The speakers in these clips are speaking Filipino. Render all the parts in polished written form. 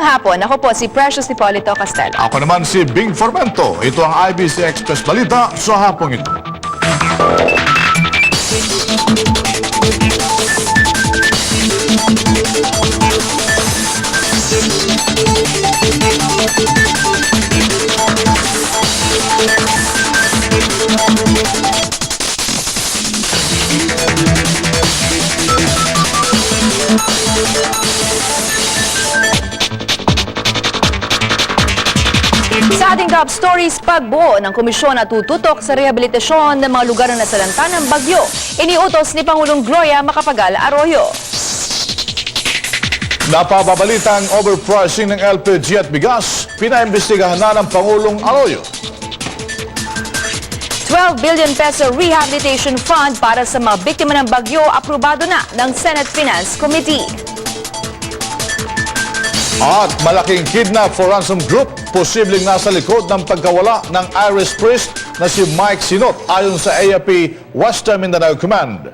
hapon. Ako po si Precious Hipolito Castelo. Ako naman si Bing Formento. Ito ang IBC Express Balita sa hapong ito. Sa ating top stories, pagbuo ng komisyon na tututok sa rehabilitasyon ng mga lugar na nasalanta ng bagyo. Iniutos ni Pangulong Gloria Macapagal Arroyo. Napapabalita ang overpricing ng LPG at bigas. Pinaimbestigahan na ng Pangulong Arroyo. 12 billion peso rehabilitation fund para sa mga biktima ng bagyo aprobado na ng Senate Finance Committee. At malaking kidnap for ransom group, posibleng nasa likod ng pagkawala ng Irish priest na si Mike Sinot ayon sa AFP Western Mindanao Command.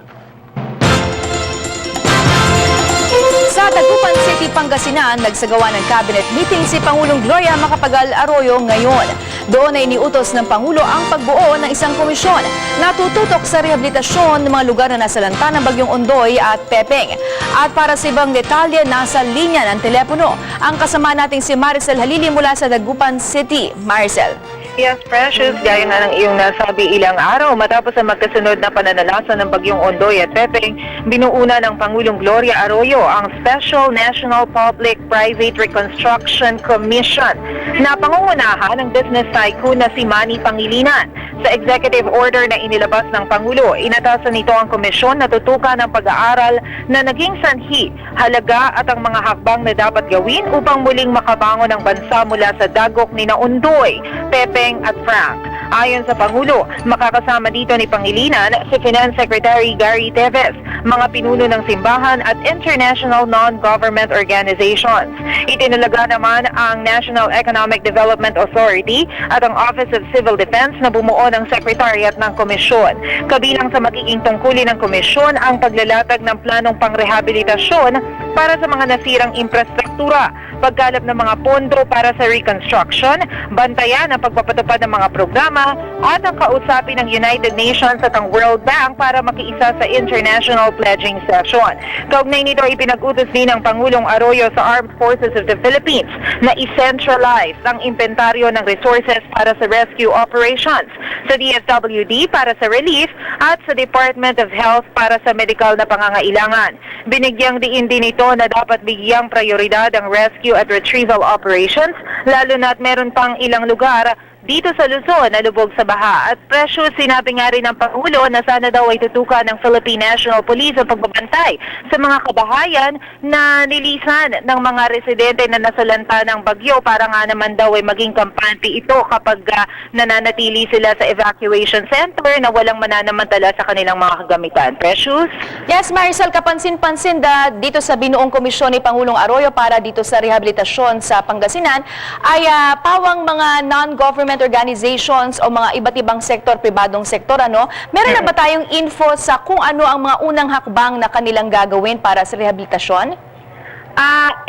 Sa Dagupan City, Pangasinan, nagsagawa ng cabinet meeting si Pangulong Gloria Macapagal Arroyo ngayon. Doon ay iniutos ng Pangulo ang pagbuo ng isang komisyon na tututok sa rehabilitasyon ng mga lugar na nasalanta ng Bagyong Ondoy at Pepeng. At para sa ibang detalye, nasa linya ng telepono ang kasama nating si Maricel Halili mula sa Dagupan City. Maricel. Yes, Precious, gaya nga ng iyong nasabi ilang araw matapos ang magkasunod na pananalasan ng Bagyong Ondoy at Pepeng, binuuna ng Pangulong Gloria Arroyo ang Special National Public-Private Reconstruction Commission na pangungunahan ng business tycoon na si Manny Pangilinan. Sa executive order na inilabas ng Pangulo, inatasan nito ang komisyon na tutukan ng pag-aaral na naging sanhi, halaga at ang mga hakbang na dapat gawin upang muling makabangon ang bansa mula sa dagok ni Ondoy, Pepeng at Frank. Ayon sa Pangulo, makakasama dito ni Pangilinan si Finance Secretary Gary Teves, mga pinuno ng simbahan at international non-government organizations. Itinalaga naman ang National Economic Development Authority at ang Office of Civil Defense na bumuo ng Secretariat ng Komisyon. Kabilang sa magiging tungkulin ng Komisyon ang paglalatag ng planong pangrehabilitasyon para sa mga nasirang infrastruktura, pagkalap ng mga pondo para sa reconstruction, bantayan ang pagpapatupad ng mga programa, at ang kausapin ng United Nations at ang World Bank para makiisa sa international pledging session. Kaugnay nito, ipinag-utos din ng Pangulong Arroyo sa Armed Forces of the Philippines na i-centralize ang inventaryo ng resources para sa rescue operations, sa DSWD para sa relief, at sa Department of Health para sa medical na pangangailangan. Binigyang diin din ito na dapat bigyang prioridad ang rescue at retrieval operations, lalo na't meron pang ilang lugar dito sa Luzon na lubog sa baha. At Precious, sinabi nga rin ng Pangulo na sana daw ay tutukan ng Philippine National Police ang pagbabantay sa mga kabahayan na nilisan ng mga residente na nasalanta ng bagyo para nga naman daw ay maging kampante ito kapag nananatili sila sa evacuation center na walang mananamantala sa kanilang mga kagamitan. Precious? Yes, Maricel, kapansin-pansin dito sa binuong komisyon ni Pangulong Arroyo para dito sa rehabilitasyon sa Pangasinan ay pawang mga non-government organizations o mga iba't ibang sektor, pribadong sektor, ano? Meron na ba tayong info sa kung ano ang mga unang hakbang na kanilang gagawin para sa rehabilitasyon?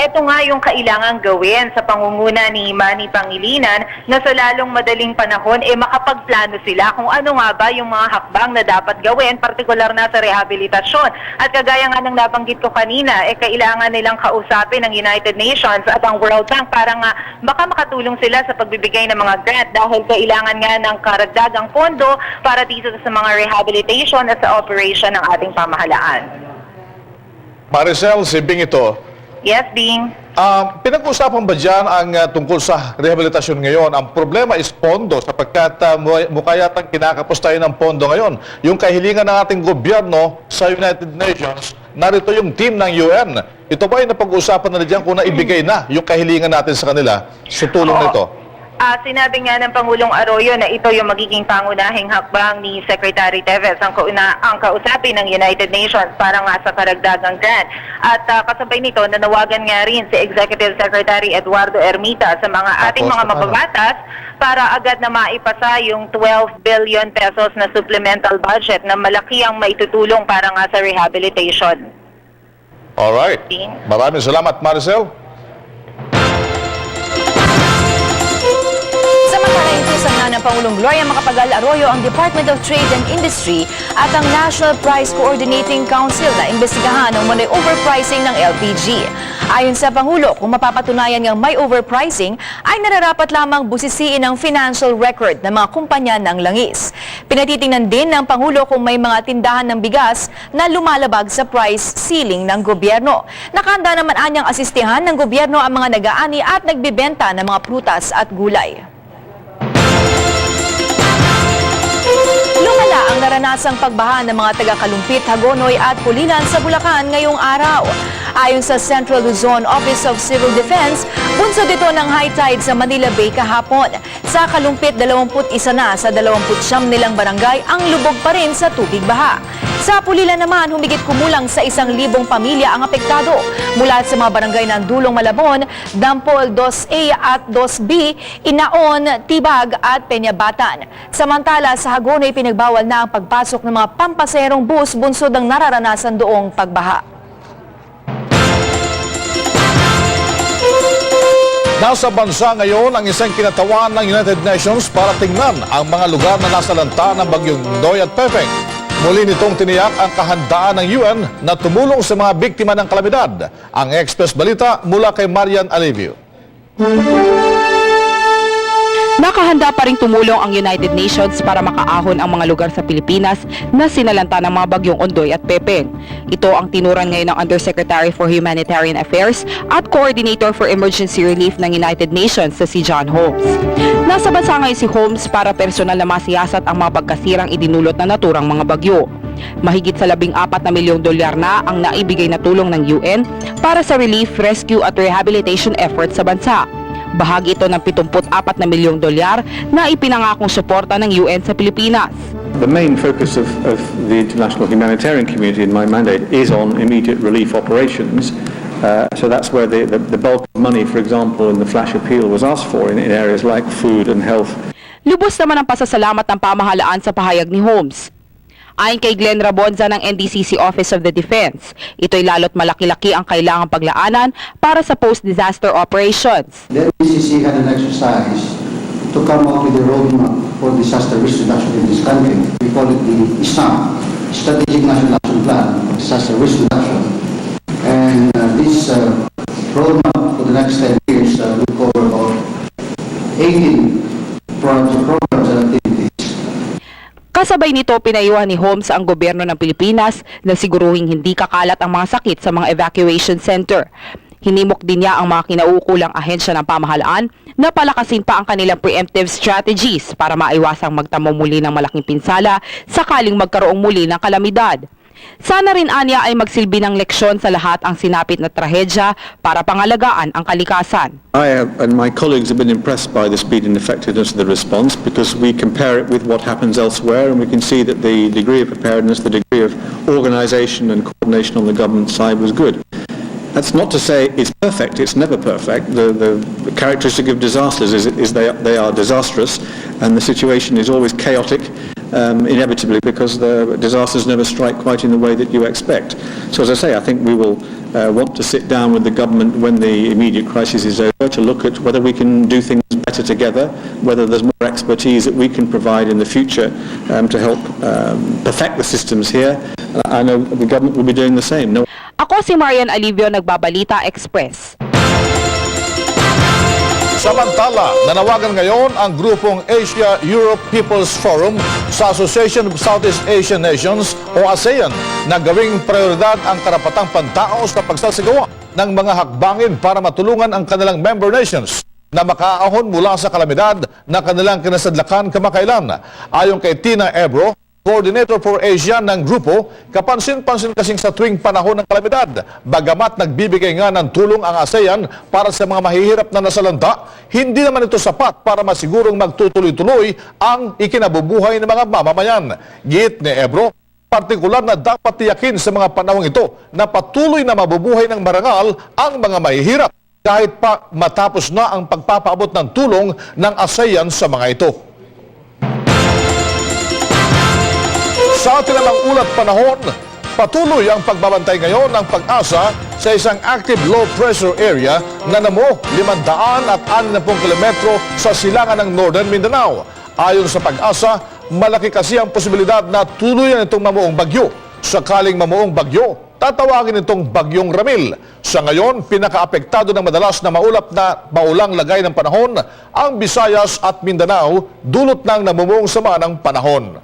Ito nga yung kailangan gawin sa pangunguna ni Manny Pangilinan na sa lalong madaling panahon makapagplano sila kung ano nga ba yung mga hakbang na dapat gawin, partikular na sa rehabilitasyon. At kagaya nga ng nabanggit ko kanina, kailangan nilang kausapin ng United Nations at ang World Bank para nga baka makatulong sila sa pagbibigay ng mga grant dahil kailangan nga ng karagdagang pondo para dito sa mga rehabilitation at sa operation ng ating pamahalaan. Maricel, si Bing ito. Yes, Bing. Pinag-usapan ba dyan ang tungkol sa rehabilitasyon ngayon? Ang problema is pondo sapagkat mukha yatang kinakapos tayo ng pondo ngayon. Yung kahilingan ng ating gobyerno sa United Nations, narito yung team ng UN. Ito ba ay napag-usapan na dyan kung naibigay na yung kahilingan natin sa kanila sa tulong nito? Sinabi nga ng Pangulong Arroyo na ito yung magiging pangunahing hakbang ni Secretary Teves ang kausapin ng United Nations para nga sa karagdagang grant. At kasabay nito, nanawagan nga rin si Executive Secretary Eduardo Ermita sa mga ating mga mababatas para agad na maipasa yung 12 billion pesos na supplemental budget na malaki ang maitutulong para nga sa rehabilitation. Alright. Maraming salamat, Maricel. Pangulong Gloria Macapagal Arroyo ang Department of Trade and Industry at ang National Price Coordinating Council na imbestigahan ang umano'y overpricing ng LPG. Ayon sa Pangulo, kung mapapatunayan ngang may overpricing, ay nararapat lamang busisiin ang financial record ng mga kumpanya ng langis. Pinatitingnan din ng Pangulo kung may mga tindahan ng bigas na lumalabag sa price ceiling ng gobyerno. Nakahanda naman anyang asistihan ng gobyerno ang mga nag-aani at nagbibenta ng mga prutas at gulay. Lumala ang naranasang pagbaha ng mga taga-Kalumpit, Hagonoy at Pulilan sa Bulacan ngayong araw. Ayon sa Central Luzon Office of Civil Defense, bunsod ito ng high tide sa Manila Bay kahapon. Sa Kalumpit, 21 na sa 29 nilang barangay ang lubog pa rin sa tubig baha. Sa Pulilan naman, humigit kumulang sa 1,000 pamilya ang apektado. Mula sa mga barangay ng Dulong Malabon, Dampol 2A at 2B, Inaon, Tibag at Peñabatan. Samantala, sa Hagonoy, pinagbawal na ang pagpasok ng mga pampaserong bus bunsod ng nararanasan doong pagbaha. Nasa bansa ngayon ang isang kinatawan ng United Nations para tingnan ang mga lugar na nasalanta ng bagyong Noy at Pepeng. Muli nitong tiniyak ang kahandaan ng UN na tumulong sa mga biktima ng kalamidad. Ang Express Balita mula kay Marian Alivio. Nakahanda pa ring tumulong ang United Nations para makaahon ang mga lugar sa Pilipinas na sinalanta ng mga bagyong Ondoy at Pepeng. Ito ang tinuran ngayon ng Undersecretary for Humanitarian Affairs at Coordinator for Emergency Relief ng United Nations sa si John Holmes. Nasa bansa ngayon si Holmes para personal na masiyasat ang mga pagkasirang idinulot na naturang mga bagyo. Mahigit sa $14 na milyong na ang naibigay na tulong ng UN para sa relief, rescue at rehabilitation efforts sa bansa. Bahagi ito ng $74 na milyong na ipinangakong suporta ng UN sa Pilipinas. The main focus of the international humanitarian community in my mandate is on immediate relief operations. So that's where the bulk of money, for example, in the flash appeal was asked for in areas like food and health. Lubos naman ang pasasalamat ng pamahalaan sa pahayag ni Holmes. Ayon kay Glenn Rabonza ng NDCC Office of the Defense, ito'y lalot malaki-laki ang kailangang paglaanan para sa post-disaster operations. The NDCC had an exercise to come up with a roadmap for disaster risk reduction in this country. We call it the SNAP, Strategic National Action Plan for Disaster Risk Reduction. And this roadmap for the next 10 years will cover about 18 programs and activities. Kasabay nito, pinayuhan ni Holmes ang gobyerno ng Pilipinas na siguruhing hindi kakalat ang mga sakit sa mga evacuation center. Hinimok din niya ang mga kinauukulang ahensya ng pamahalaan na palakasin pa ang kanilang preemptive strategies para maiwasang magtamo muli ng malaking pinsala sakaling magkaroong muli ng kalamidad. Sana rin anya ay magsilbi ng leksyon sa lahat ang sinapit na trahedya para pangalagaan ang kalikasan. I and my colleagues have been impressed by the speed and effectiveness of the response because we compare it with what happens elsewhere and we can see that the degree of preparedness, the degree of organisation and coordination on the government side was good. That's not to say it's perfect, it's never perfect. The characteristic of disasters is they are disastrous and the situation is always chaotic, inevitably, because the disasters never strike quite in the way that you expect. So as I say, I think we will want to sit down with the government when the immediate crisis is over to look at whether we can do things better together, whether there's more expertise that we can provide in the future to help perfect the systems here. I know the government will be doing the same. No. Ako si Marian Alivio, Nagbabalita Express. Samantala, nanawagan ngayon ang grupong Asia-Europe People's Forum sa Association of Southeast Asian Nations o ASEAN na gawing prioridad ang karapatang pantao sa pagsasagawa ng mga hakbangin para matulungan ang kanilang member nations na makaahon mula sa kalamidad na kanilang kinasadlakan kamakailan. Ayon kay Tina Ebro, Coordinator for Asia ng grupo, kapansin-pansin kasing sa tuwing panahon ng kalamidad, bagamat nagbibigay nga ng tulong ang ASEAN para sa mga mahihirap na nasalanta, hindi naman ito sapat para masigurong magtutuloy-tuloy ang ikinabubuhay ng mga mamamayan. Giit ni Ebro, partikular na dapat tiyakin sa mga panahong ito na patuloy na mabubuhay ng marangal ang mga mahihirap kahit pa matapos na ang pagpapaabot ng tulong ng ASEAN sa mga ito. Sa atin namang ulat panahon, patuloy ang pagbabantay ngayon ng Pag-asa sa isang active low pressure area na namo 560 kilometro sa silangan ng Northern Mindanao. Ayon sa Pag-asa, malaki kasi ang posibilidad na tuluyan itong mamuong bagyo. Sakaling mamuong bagyo, tatawagin itong Bagyong Ramil. Sa ngayon, pinakaapektado ng madalas na maulang lagay ng panahon ang Visayas at Mindanao dulot ng namumuong sama ng panahon.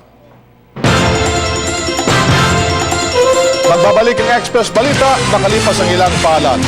Magbabalik ang Express Balita makalipas ang ilang paalam.